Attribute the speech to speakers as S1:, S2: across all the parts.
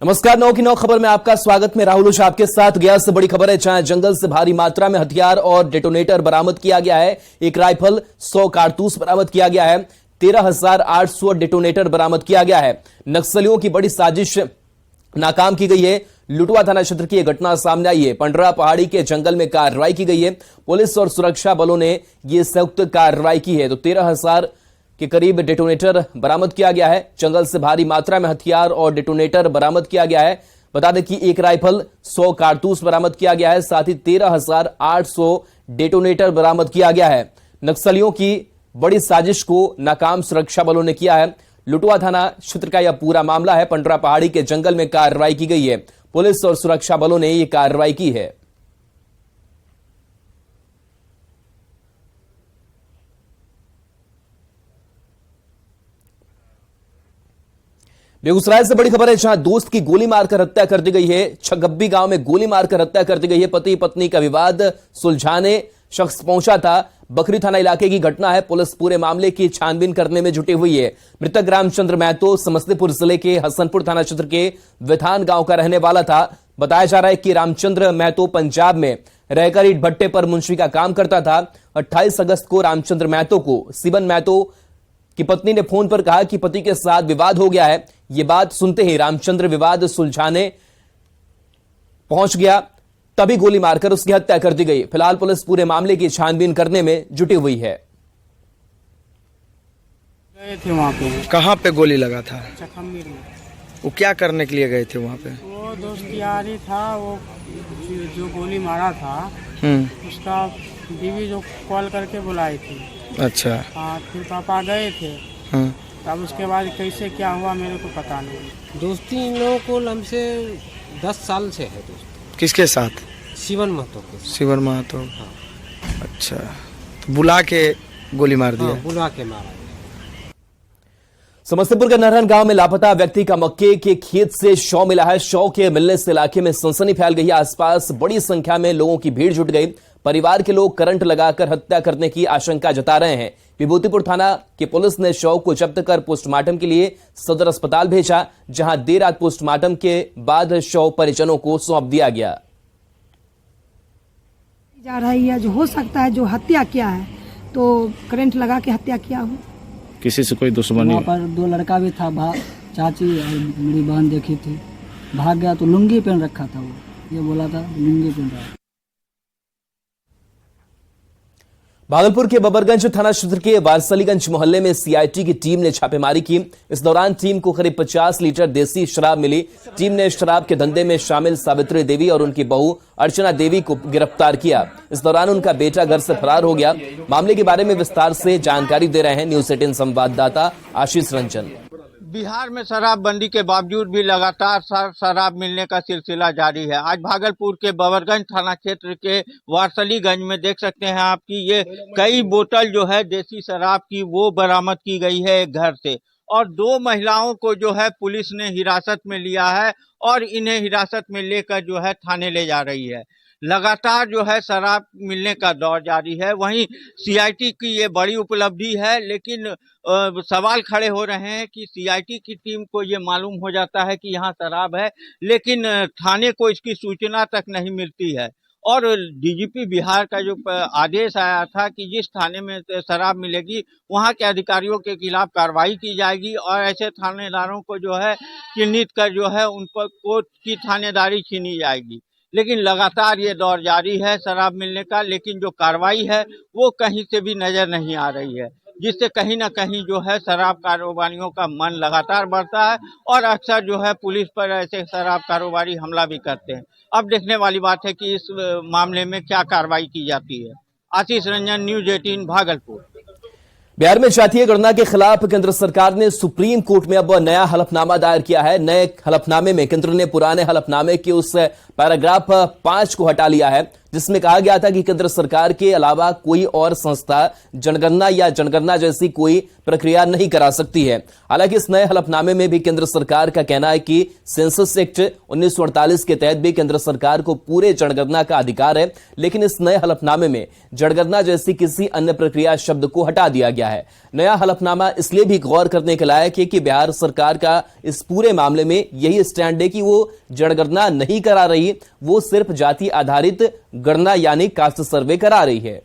S1: नमस्कार, 9 की 9 खबर में आपका स्वागत। में राहुल ओझा आपके साथ। गया से बड़ी खबर है, जहां जंगल से भारी मात्रा में हथियार और डेटोनेटर बरामद किया गया है। एक राइफल, 100 कारतूस बरामद किया गया है। 13,800 डेटोनेटर बरामद किया गया है। नक्सलियों की बड़ी साजिश नाकाम की गई है। लुटवा थाना क्षेत्र की यह घटना सामने आई है। पंडरा पहाड़ी के जंगल में कार्रवाई की गई है। पुलिस और सुरक्षा बलों ने यह संयुक्त कार्रवाई की है। तो 13,000 के करीब डेटोनेटर बरामद किया गया है। जंगल से भारी मात्रा में हथियार और डेटोनेटर बरामद किया गया है। बता दें कि एक राइफल, 100 कारतूस बरामद किया गया है। साथ ही 13,800 डेटोनेटर बरामद किया गया है। नक्सलियों की बड़ी साजिश को नाकाम सुरक्षा बलों ने किया है। लुटवा थाना क्षेत्र का यह पूरा मामला है। पंडरा पहाड़ी के जंगल में कार्रवाई की गई है। पुलिस और सुरक्षा बलों ने यह कार्रवाई की है। बेगूसराय से बड़ी खबर है, जहां दोस्त की गोली मारकर हत्या कर दी गई है। छगब्बी गांव में गोली मारकर हत्या कर दी गई है। पति पत्नी का विवाद सुलझाने शख्स पहुंचा था। बकरी थाना इलाके की घटना है। पुलिस पूरे मामले की छानबीन करने में जुटी हुई है। मृतक रामचंद्र महतो समस्तीपुर जिले के हसनपुर थाना क्षेत्र के विथान गांव का रहने वाला था। बताया जा रहा है कि रामचंद्र महतो पंजाब में रहकर ईट भट्टे पर मुंशी का काम करता था। 28 अगस्त को रामचंद्र महतो को सिबन महतो की पत्नी ने फोन पर कहा कि पति के साथ विवाद हो गया है। यह बात सुनते ही रामचंद्र विवाद सुलझाने पहुंच गया। तभी गोली मारकर उसकी हत्या कर दी गई। फिलहाल पुलिस पूरे मामले की छानबीन करने में जुटी हुई है।
S2: गए थे वहाँ पे।
S3: कहाँ पे गोली लगा था?
S2: चखम्बीर में।
S3: वो क्या करने के लिए गए थे वहाँ पे?
S2: वो दोस्त यारी था। वो जो गोली मारा था उसका बीवी जो कॉल करके बुलाई थी।
S3: अच्छा।
S2: हाँ, फिर पापा गए थे। तब उसके बाद कैसे क्या हुआ मेरे को पता नहीं।
S4: दोस्ती इन लोगों को हमसे 10 साल से है दोस्ती।
S3: किसके साथ?
S4: शिवन महतो के।
S3: शिवन महतो। अच्छा, तो बुला के गोली मार दिया?
S4: हाँ, बुला के मारा।
S1: समस्तीपुर के नरहन गांव में लापता व्यक्ति का मक्के के खेत से शव मिला है। शव के मिलने से इलाके में सनसनी फैल गई है। आसपास बड़ी संख्या में लोगों की भीड़ जुट गई। परिवार के लोग करंट लगाकर हत्या करने की आशंका जता रहे हैं। विभूतिपुर थाना की पुलिस ने शव को जब्त कर पोस्टमार्टम के लिए सदर अस्पताल भेजा, जहां देर रात पोस्टमार्टम के बाद शव परिजनों को सौंप दिया गया।
S5: जा रही है, जो हो सकता है, जो हत्या किया है तो करंट लगा के हत्या किया हो।
S3: किसी से कोई दुश्मनी?
S6: वहाँ पर 2 लड़का भी था। चाची और मेरी बहन देखी थी। भाग गया तो लुंगी पहन रखा था। वो ये बोला था लुंगी पहन रहा।
S1: भागलपुर के बबरगंज थाना क्षेत्र के वारसलीगंज मोहल्ले में सीआईटी की टीम ने छापेमारी की। इस दौरान टीम को करीब 50 लीटर देसी शराब मिली। टीम ने शराब के धंधे में शामिल सावित्री देवी और उनकी बहू अर्चना देवी को गिरफ्तार किया। इस दौरान उनका बेटा घर से फरार हो गया। मामले के बारे में विस्तार से जानकारी दे रहे हैं न्यूज 18 संवाददाता आशीष रंजन।
S2: बिहार में शराबबंदी के बावजूद भी लगातार शराब मिलने का सिलसिला जारी है। आज भागलपुर के बबरगंज थाना क्षेत्र के वारसलीगंज में देख सकते हैं आपकी ये कई बोतल जो है देसी शराब की वो बरामद की गई है एक घर से। और 2 महिलाओं को जो है पुलिस ने हिरासत में लिया है और इन्हें हिरासत में लेकर जो है थाने ले जा रही है। लगातार जो है शराब मिलने का दौर जारी है। वहीं सीआईटी की ये बड़ी उपलब्धि है, लेकिन सवाल खड़े हो रहे हैं कि सीआईटी की टीम को ये मालूम हो जाता है कि यहाँ शराब है, लेकिन थाने को इसकी सूचना तक नहीं मिलती है। और डीजीपी बिहार का जो आदेश आया था कि जिस थाने में शराब मिलेगी वहाँ के अधिकारियों के खिलाफ कार्रवाई की जाएगी और ऐसे थानेदारों को जो है चिन्हित कर जो है उन पर कोर्ट की थानेदारी छीनी जाएगी। लेकिन लगातार ये दौर जारी है शराब मिलने का, लेकिन जो कार्रवाई है वो कहीं से भी नजर नहीं आ रही है, जिससे कहीं ना कहीं जो है शराब कारोबारियों का मन लगातार बढ़ता है और अक्सर जो है पुलिस पर ऐसे शराब कारोबारी हमला भी करते हैं। अब देखने वाली बात है कि इस मामले में क्या कार्रवाई की जाती है। आशीष रंजन, न्यूज 18 भागलपुर।
S1: बिहार में जातीय गणना के खिलाफ केंद्र सरकार ने सुप्रीम कोर्ट में अब नया हलफनामा दायर किया है। नए हलफनामे में केंद्र ने पुराने हलफनामे के उस पैराग्राफ 5 को हटा लिया है, जिसमें कहा गया था कि केंद्र सरकार के अलावा कोई और संस्था जनगणना या जनगणना जैसी कोई प्रक्रिया नहीं करा सकती है। हालांकि इस नए हलफनामे में भी केंद्र सरकार का कहना है कि सेंसस एक्ट 1948 के तहत भी केंद्र सरकार को पूरे जनगणना का अधिकार है, लेकिन इस नए हलफनामे में जनगणना जैसी किसी अन्य प्रक्रिया शब्द को हटा दिया गया है। नया हलफनामा इसलिए भी गौर करने के लायक है कि बिहार सरकार का इस पूरे मामले में यही स्टैंड है कि वो जनगणना नहीं करा रही, वो सिर्फ जाति आधारित गणना यानी कास्ट सर्वे करा रही है।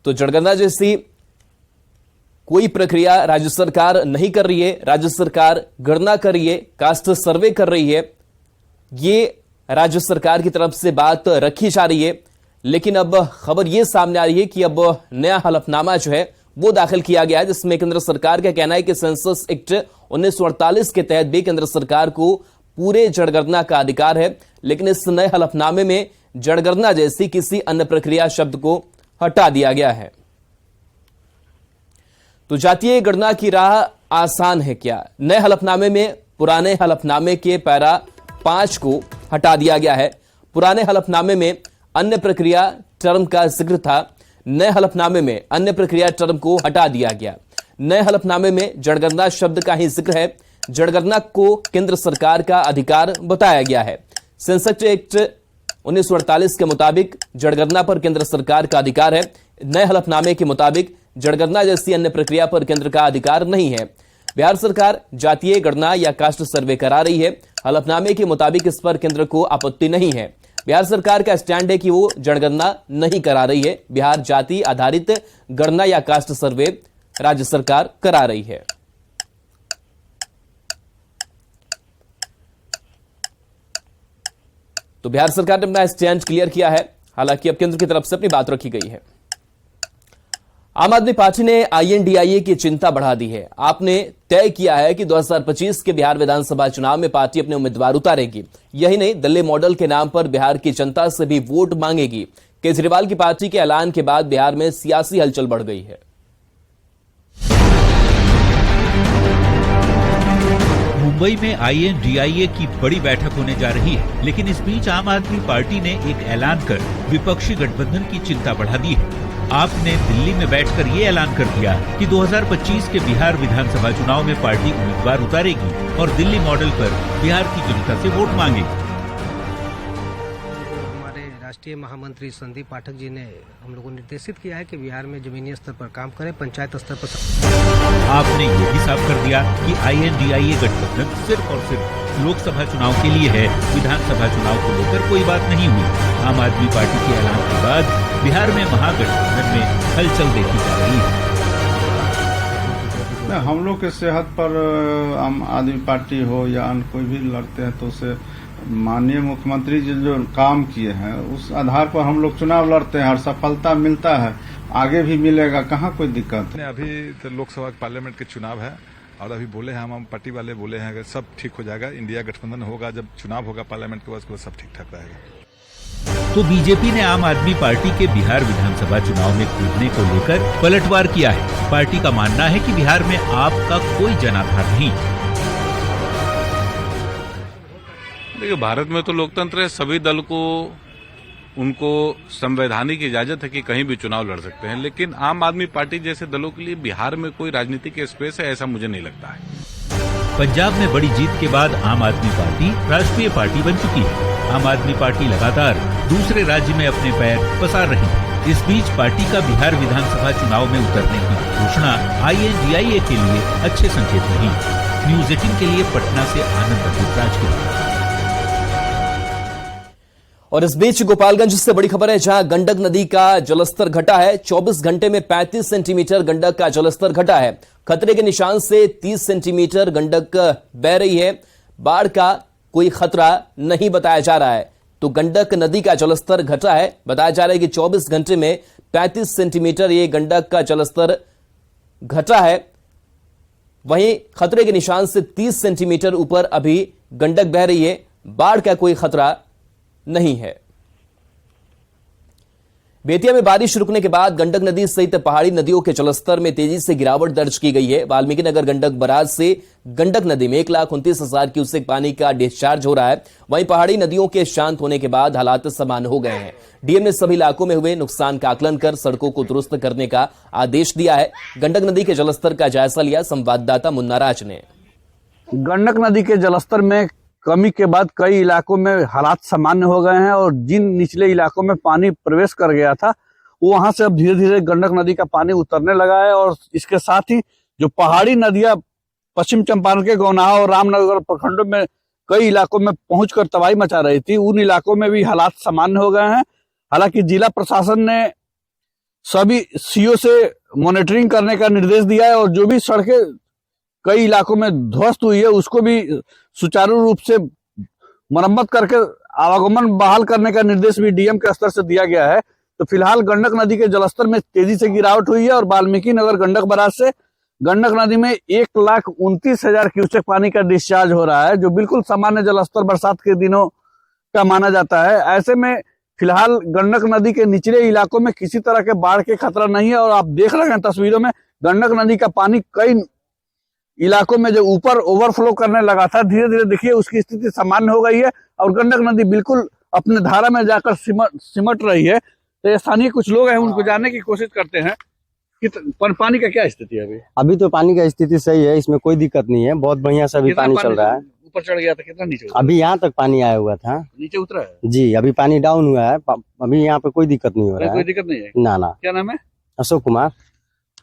S1: तो जनगणना जैसी कोई प्रक्रिया राज्य सरकार नहीं कर रही है, राज्य सरकार गणना कर रही है, कास्ट सर्वे कर रही है। ये राज्य सरकार की तरफ से बात रखी जा रही है, लेकिन अब खबर यह सामने आ रही है कि अब नया हलफनामा जो है वो दाखिल किया गया है, जिसमें केंद्र सरकार का कहना है कि सेंसस एक्ट 1948 के तहत भी केंद्र सरकार को पूरे जनगणना का अधिकार है, लेकिन इस नए हलफनामे में जनगणना जैसी किसी अन्य प्रक्रिया शब्द को हटा दिया गया है। तो जातीय गणना की राह आसान है क्या? नए हलफनामे में पुराने हलफनामे के पैरा 5 को हटा दिया गया है। पुराने हलफनामे में अन्य प्रक्रिया टर्म का जिक्र था, नए हलफनामे में अन्य प्रक्रिया टर्म को हटा दिया गया। नए हलफनामे में जनगणना शब्द का ही जिक्र है। जनगणना को केंद्र सरकार का अधिकार बताया गया है। सेंसस एक्ट 1948 के मुताबिक जनगणना पर केंद्र सरकार का अधिकार है। नए हलफनामे के मुताबिक जनगणना जैसी अन्य प्रक्रिया पर केंद्र का अधिकार नहीं है। बिहार सरकार जातीय गणना या कास्ट सर्वे करा रही है। हलफनामे के मुताबिक इस पर केंद्र को आपत्ति नहीं है। बिहार सरकार का स्टैंड है कि वो जनगणना नहीं करा रही है। बिहार जाति आधारित गणना या कास्ट सर्वे राज्य सरकार करा रही है। तो बिहार सरकार ने अपना स्टैंड क्लियर किया है। हालांकि अब केंद्र की तरफ से अपनी बात रखी गई है। आम आदमी पार्टी ने INDIA की चिंता बढ़ा दी है। आपने तय किया है कि 2025 के बिहार विधानसभा चुनाव में पार्टी अपने उम्मीदवार उतारेगी। यही नहीं, दिल्ली मॉडल के नाम पर बिहार की जनता से भी वोट मांगेगी। केजरीवाल की पार्टी के ऐलान के बाद बिहार में सियासी हलचल बढ़ गई है।
S7: मुंबई में INDIA की बड़ी बैठक होने जा रही है, लेकिन इस बीच आम आदमी पार्टी ने एक ऐलान कर विपक्षी गठबंधन की चिंता बढ़ा दी है। आपने दिल्ली में बैठकर ये ऐलान कर दिया कि 2025 के बिहार विधानसभा चुनाव में पार्टी उम्मीदवार उतारेगी और दिल्ली मॉडल पर बिहार की जनता से वोट मांगेगी।
S4: हमारे राष्ट्रीय महामंत्री संदीप पाठक जी ने हम लोगों को निर्देशित किया है कि बिहार में जमीनी स्तर पर काम करें, पंचायत स्तर पर।
S7: आपने ये भी साफ कर दिया कि INDIA गठबंधन सिर्फ और सिर्फ लोकसभा चुनाव के लिए है, विधानसभा चुनाव को लेकर कोई बात नहीं हुई। आम आदमी पार्टी के ऐलान के बाद बिहार में महागठबंधन में हलचल देखी जा रही है।
S8: हम लोग के सेहत पर आम आदमी पार्टी हो या अन्य कोई भी लड़ते हैं तो उसे माननीय मुख्यमंत्री जी जो काम किए हैं उस आधार पर हम लोग चुनाव लड़ते हैं और सफलता मिलता है, आगे भी मिलेगा, कहाँ कोई दिक्कत है।
S9: अभी तो लोकसभा पार्लियामेंट के चुनाव है और अभी बोले हैं हम पार्टी वाले बोले हैं कि सब ठीक हो जाएगा, इंडिया गठबंधन होगा, जब चुनाव होगा पार्लियामेंट के बाद सब ठीक ठाक रहेगा।
S7: तो बीजेपी ने आम आदमी पार्टी के बिहार विधानसभा चुनाव में कूदने को लेकर पलटवार किया है। पार्टी का मानना है कि बिहार में आपका कोई जनाधार नहीं।
S10: देखिए, भारत में तो लोकतंत्र है, सभी दल को उनको संवैधानिक इजाजत है कि कहीं भी चुनाव लड़ सकते हैं, लेकिन आम आदमी पार्टी जैसे दलों के लिए बिहार में कोई राजनीतिक स्पेस है ऐसा मुझे नहीं लगता है।
S7: पंजाब में बड़ी जीत के बाद आम आदमी पार्टी राष्ट्रीय पार्टी बन चुकी है। आम आदमी पार्टी लगातार दूसरे राज्य में अपने पैर पसार रही है। इस बीच पार्टी का बिहार विधानसभा चुनाव में उतरने की घोषणा INDIA के लिए अच्छे संकेत नहीं। न्यूज 18 के लिए पटना से आनंद अभिप्राज के।
S1: और इस बीच गोपालगंज से बड़ी खबर है, जहां गंडक नदी का जलस्तर घटा है। 24 घंटे में 35 सेंटीमीटर गंडक का जलस्तर घटा है। खतरे के निशान से 30 सेंटीमीटर गंडक बह रही है। बाढ़ का कोई खतरा नहीं बताया जा रहा है। तो गंडक नदी का जलस्तर घटा है। बताया जा रहा है कि 24 घंटे में 35 सेंटीमीटर ये गंडक का जलस्तर घटा है। वहीं खतरे के निशान से 30 सेंटीमीटर ऊपर अभी गंडक बह रही है। बाढ़ का कोई खतरा नहीं है। बेतिया में बारिश रुकने के बाद गंडक नदी सहित पहाड़ी नदियों के जलस्तर में तेजी से गिरावट दर्ज की गई है। वाल्मीकि नगर गंडक बराज से गंडक नदी में 1,29,000 क्यूसेक पानी का डिस्चार्ज हो रहा है। वहीं पहाड़ी नदियों के शांत होने के बाद हालात सामान्य हो गए हैं। डीएम ने सभी इलाकों में हुए नुकसान का आकलन कर सड़कों को दुरुस्त करने का आदेश दिया है। गंडक नदी के जलस्तर का जायजा लिया संवाददाता मुन्ना राज ने।
S11: गंडक नदी के जलस्तर में कमी के बाद कई इलाकों में हालात सामान्य हो गए हैं और जिन निचले इलाकों में पानी प्रवेश कर गया था वहां से अब धीरे धीरे गंडक नदी का पानी उतरने लगा है। और इसके साथ ही जो पहाड़ी नदियां पश्चिम चंपारण के गौनाहा और रामनगर प्रखंडों में कई इलाकों में पहुंचकर तबाही मचा रही थी, उन इलाकों में भी हालात सामान्य हो गए हैं। हालांकि जिला प्रशासन ने सभी सीओ से मॉनिटरिंग करने का निर्देश दिया है और जो भी सड़कें कई इलाकों में ध्वस्त हुई है उसको भी सुचारू रूप से मरम्मत करके आवागमन बहाल करने का निर्देश भी डीएम के स्तर से दिया गया है। तो फिलहाल गंडक नदी के जलस्तर में तेजी से गिरावट हुई है और वाल्मीकि नगर गंडक बराज से गंडक नदी में 1,29,000 क्यूसेक पानी का डिस्चार्ज हो रहा है, जो बिल्कुल सामान्य जलस्तर बरसात के दिनों का माना जाता है। ऐसे में फिलहाल गंडक नदी के निचले इलाकों में किसी तरह के बाढ़ के खतरा नहीं है और आप देख रहे हैं तस्वीरों में गंडक नदी का पानी कई इलाकों में जो ऊपर ओवरफ्लो करने लगा था, धीरे धीरे देखिए उसकी स्थिति सामान्य हो गई है और गंडक नदी बिल्कुल अपने धारा में जाकर सिमट रही है। तो स्थानीय कुछ लोग हैं, उनको जानने की कोशिश करते हैं कि पानी का क्या स्थिति है अभी।
S12: अभी तो पानी का स्थिति सही है, इसमें कोई दिक्कत नहीं है, बहुत बढ़िया से अभी पानी चल रहा है।
S11: ऊपर चढ़ गया था, कितना नीचे उतरा?
S12: अभी यहाँ तक पानी आया हुआ था,
S11: नीचे उतरा है
S12: जी। अभी पानी डाउन हुआ है, अभी यहाँ पे कोई दिक्कत नहीं हो रहा है।
S11: कोई दिक्कत नहीं है
S12: ना ना।
S11: क्या नाम है?
S12: अशोक कुमार।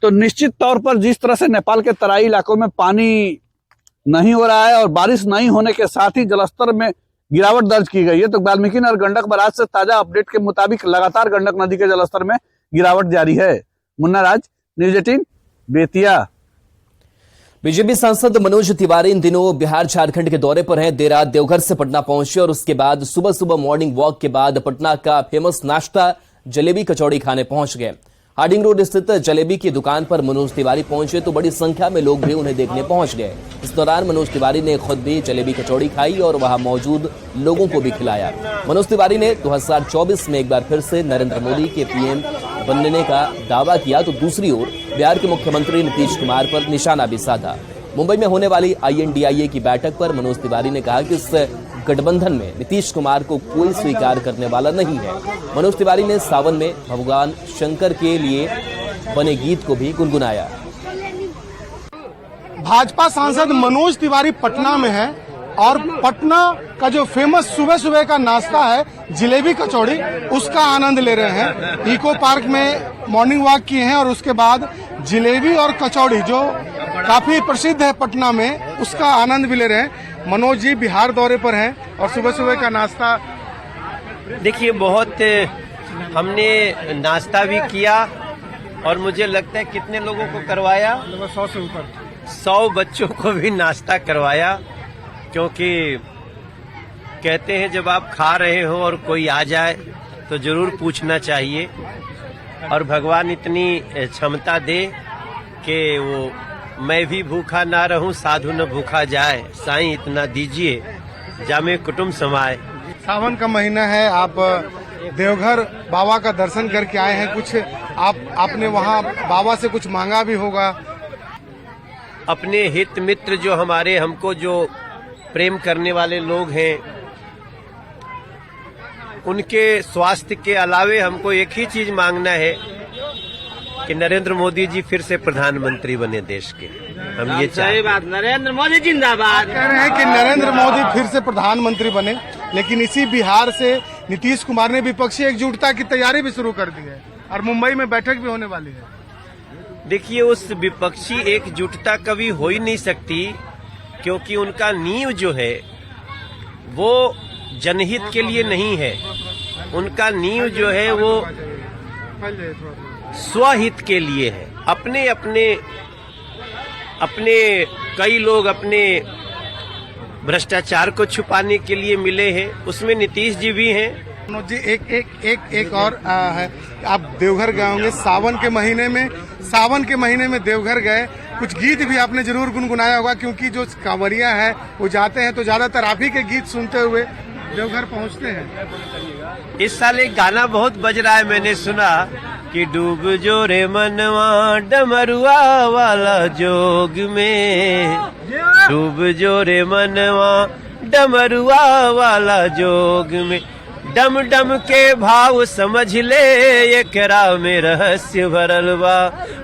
S11: तो निश्चित तौर पर जिस तरह से नेपाल के तराई इलाकों में पानी नहीं हो रहा है और बारिश नहीं होने के साथ ही जलस्तर में गिरावट दर्ज की गई है, तो वाल्मीकि नगर गंडक बराज से ताजा अपडेट के मुताबिक लगातार गंडक नदी के जलस्तर में गिरावट जारी है। मुन्ना राज, न्यूज 18, बेतिया।
S1: बीजेपी सांसद मनोज तिवारी इन दिनों बिहार झारखंड के दौरे पर हैं। देर रात देवघर से पटना पहुंचे और उसके बाद सुबह सुबह मॉर्निंग वॉक के बाद पटना का फेमस नाश्ता जलेबी कचौड़ी खाने पहुंच गए। हार्डिंग रोड स्थित जलेबी की दुकान पर मनोज तिवारी पहुंचे तो बड़ी संख्या में लोग भी उन्हें देखने पहुंच गए। इस दौरान मनोज तिवारी ने खुद भी जलेबी कचौड़ी खाई और वहां मौजूद लोगों को भी खिलाया। मनोज तिवारी ने 2024 में एक बार फिर से नरेंद्र मोदी के पीएम बनने का दावा किया तो दूसरी ओर बिहार के मुख्यमंत्री नीतीश कुमार पर निशाना भी साधा। मुंबई में होने वाली INDIA की बैठक पर मनोज तिवारी ने कहा कि इस गठबंधन में नीतीश कुमार को कोई स्वीकार करने वाला नहीं है। मनोज तिवारी ने सावन में भगवान शंकर के लिए बने गीत को भी गुनगुनाया।
S13: भाजपा सांसद मनोज तिवारी पटना में है और पटना का जो फेमस सुबह सुबह का नाश्ता है जलेबी कचौड़ी, उसका आनंद ले रहे हैं। इको पार्क में मॉर्निंग वॉक किए हैं और उसके बाद जलेबी और कचौड़ी जो काफी प्रसिद्ध है पटना में, उसका आनंद भी ले रहे हैं। मनोज जी बिहार दौरे पर हैं और सुबह सुबह का नाश्ता
S14: देखिए, बहुत हमने नाश्ता भी किया और मुझे लगता है कितने लोगों को करवाया,
S13: 100 से ऊपर
S14: 100 बच्चों को भी नाश्ता करवाया। क्योंकि कहते हैं जब आप खा रहे हो और कोई आ जाए तो जरूर पूछना चाहिए और भगवान इतनी क्षमता दे कि वो मैं भी भूखा ना रहूं साधु न भूखा जाए, साईं इतना दीजिए जामे कुटुंब समाए।
S13: सावन का महीना है, आप देवघर बाबा का दर्शन करके आए हैं, कुछ आपने वहां बाबा से कुछ मांगा भी होगा।
S14: अपने हित मित्र जो हमारे हमको जो प्रेम करने वाले लोग हैं उनके स्वास्थ्य के अलावे हमको एक ही चीज मांगना है कि नरेंद्र मोदी जी फिर से प्रधानमंत्री बने देश के। हम ये चाहते हैं।
S13: नरेंद्र मोदी जिंदाबाद कह रहे हैं कि नरेंद्र मोदी फिर से प्रधानमंत्री बने, लेकिन इसी बिहार से नीतीश कुमार ने विपक्षी एकजुटता की तैयारी भी शुरू कर दी है और मुंबई में बैठक भी होने वाली है।
S14: देखिए, उस विपक्षी एकजुटता कभी हो ही नहीं सकती क्योंकि उनका नींव जो है वो जनहित के लिए नहीं है, उनका नींव जो है वो स्वहित के लिए है। अपने अपने अपने कई लोग अपने भ्रष्टाचार को छुपाने के लिए मिले हैं, उसमें नीतीश जी भी हैं।
S13: मनोज जी एक और है, आप देवघर गए होंगे सावन के महीने में देवघर गए, कुछ गीत भी आपने जरूर गुनगुनाया होगा क्योंकि जो कांवरिया है वो जाते हैं तो ज्यादातर आप ही के गीत सुनते हुए देवघर पहुंचते हैं।
S14: इस साल एक गाना बहुत बज रहा है, मैंने सुना कि डूब जो रे मनवा डमरुआ वाला जोग में, डूब जो रे मनवा डमरुआ वाला जोग में, डम डम के भाव समझ ले ये करा में रहस्य भरल बा,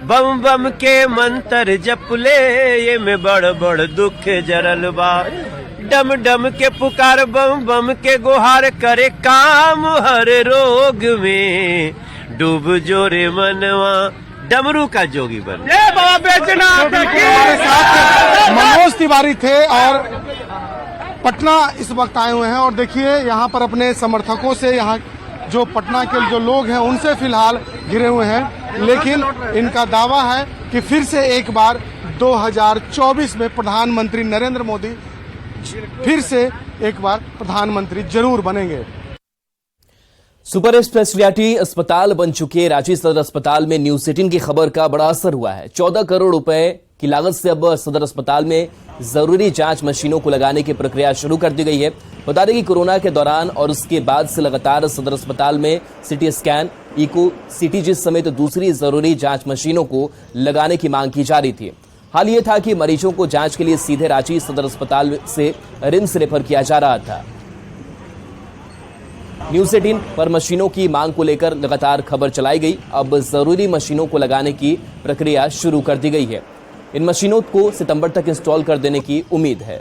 S14: बम बम के मंत्र जप ले ये में बड़ बड़ दुख जरल बा, डम डम के पुकार बम बम के गुहार करे काम हर रोग में, डूब जो रे मनवा डमरू का जोगी बन।
S13: हमारे साथ मनोज तिवारी थे और पटना इस वक्त आए हुए हैं और देखिए यहाँ पर अपने समर्थकों से, यहाँ जो पटना के जो लोग हैं उनसे फिलहाल घिरे हुए हैं, लेकिन इनका दावा है कि फिर से एक बार 2024 में प्रधानमंत्री नरेंद्र मोदी फिर से एक बार प्रधानमंत्री जरूर बनेंगे।
S1: सुपर स्पेशलिटी अस्पताल बन चुके रांची सदर अस्पताल में न्यूज 18 की खबर का बड़ा असर हुआ है। 14 करोड़ रुपए की लागत से अब सदर अस्पताल में जरूरी जांच मशीनों को लगाने की प्रक्रिया शुरू कर दी गई है। बता दें कि कोरोना के दौरान और उसके बाद से लगातार सदर अस्पताल में सिटी स्कैन, इको, सीटीजी समेत दूसरी जरूरी जांच मशीनों को लगाने की मांग की जा रही थी। हाल ये था कि मरीजों को जांच के लिए सीधे रांची सदर अस्पताल से रिम्स रेफर किया जा रहा था। न्यूज 18 पर मशीनों की मांग को लेकर लगातार खबर चलाई गई। अब जरूरी मशीनों को लगाने की प्रक्रिया शुरू कर दी गई है। इन मशीनों को सितंबर तक इंस्टॉल कर देने की उम्मीद है।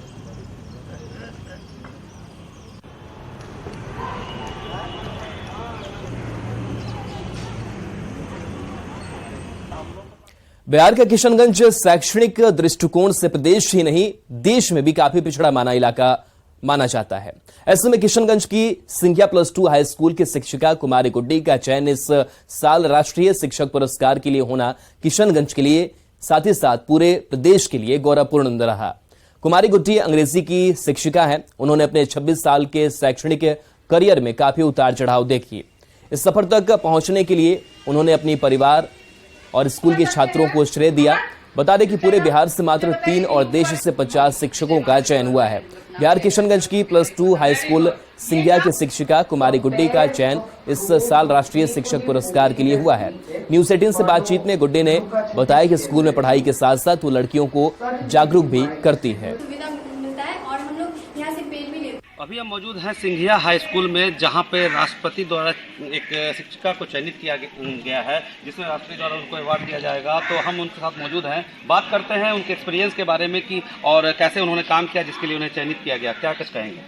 S1: बिहार का किशनगंज शैक्षणिक दृष्टिकोण से प्रदेश ही नहीं देश में भी काफी पिछड़ा माना इलाका माना जाता है। ऐसे में किशनगंज की सिंघिया +2 हाई स्कूल की शिक्षिका कुमारी गुड्डी का चयन इस साल राष्ट्रीय शिक्षक पुरस्कार के लिए होना किशनगंज के लिए साथ ही साथ पूरे प्रदेश के लिए गौरवपूर्ण रहा। कुमारी गुड्डी अंग्रेजी की शिक्षिका हैं। उन्होंने अपने 26 साल के शैक्षणिक करियर में काफी उतार चढ़ाव देखी। इस सफर तक पहुंचने के लिए उन्होंने अपनी परिवार और स्कूल के छात्रों को श्रेय दिया। बता दें कि पूरे बिहार से मात्र 3 और देश से 50 शिक्षकों का चयन हुआ है। बिहार किशनगंज की +2 हाई स्कूल सिंघिया की शिक्षिका कुमारी गुड्डी का चयन इस साल राष्ट्रीय शिक्षक पुरस्कार के लिए हुआ है। न्यूज 18 से बातचीत में गुड्डी ने बताया कि स्कूल में पढ़ाई के साथ साथ वो लड़कियों को जागरूक भी करती है।
S15: अभी हम मौजूद हैं सिंघिया हाई स्कूल में, जहां पे राष्ट्रपति द्वारा एक शिक्षिका को चयनित किया गया है, जिसमें राष्ट्रपति द्वारा उनको अवार्ड दिया जाएगा। तो हम उनके साथ मौजूद हैं, बात करते हैं उनके एक्सपीरियंस के बारे में कि और कैसे उन्होंने काम किया जिसके लिए उन्हें चयनित किया गया। क्या कुछ कहेंगे?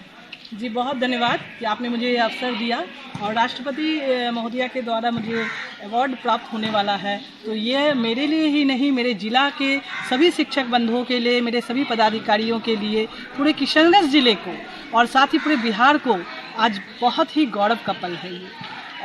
S16: जी, बहुत धन्यवाद कि आपने मुझे ये अवसर दिया और राष्ट्रपति महोदया के द्वारा मुझे अवार्ड प्राप्त होने वाला है। तो ये मेरे लिए ही नहीं, मेरे जिला के सभी शिक्षक बंधुओं के लिए, मेरे सभी पदाधिकारियों के लिए, पूरे किशनगंज जिले को और साथ ही पूरे बिहार को आज बहुत ही गौरव का पल है ये।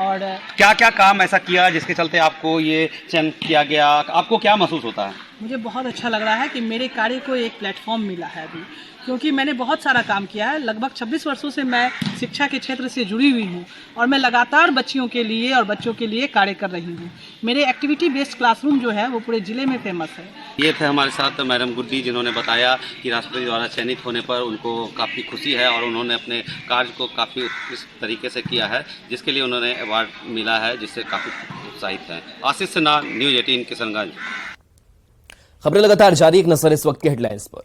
S16: और
S15: क्या क्या काम ऐसा किया जिसके चलते आपको ये चयन किया गया? आपको क्या महसूस होता है?
S16: मुझे बहुत अच्छा लग रहा है कि मेरे कार्य को एक प्लेटफॉर्म मिला है अभी, क्योंकि मैंने बहुत सारा काम किया है। लगभग 26 वर्षों से मैं शिक्षा के क्षेत्र से जुड़ी हुई हूँ और मैं लगातार बच्चियों के लिए और बच्चों के लिए कार्य कर रही हूँ। मेरे एक्टिविटी बेस्ड क्लासरूम जो है वो पूरे जिले में फेमस है।
S15: ये थे हमारे साथ मैडम गुड्डी, जिन्होंने बताया कि राष्ट्रपति द्वारा चयनित होने पर उनको काफ़ी खुशी है और उन्होंने अपने कार्य को काफ़ी इस तरीके से किया है जिसके लिए उन्होंने अवार्ड मिला है, जिससे काफ़ी उत्साहित हैं। आशीष सिन्हा, न्यूज 18 किशनगंज।
S1: खबरें लगातार जारी, एक नजर इस वक्त के हेडलाइंस पर।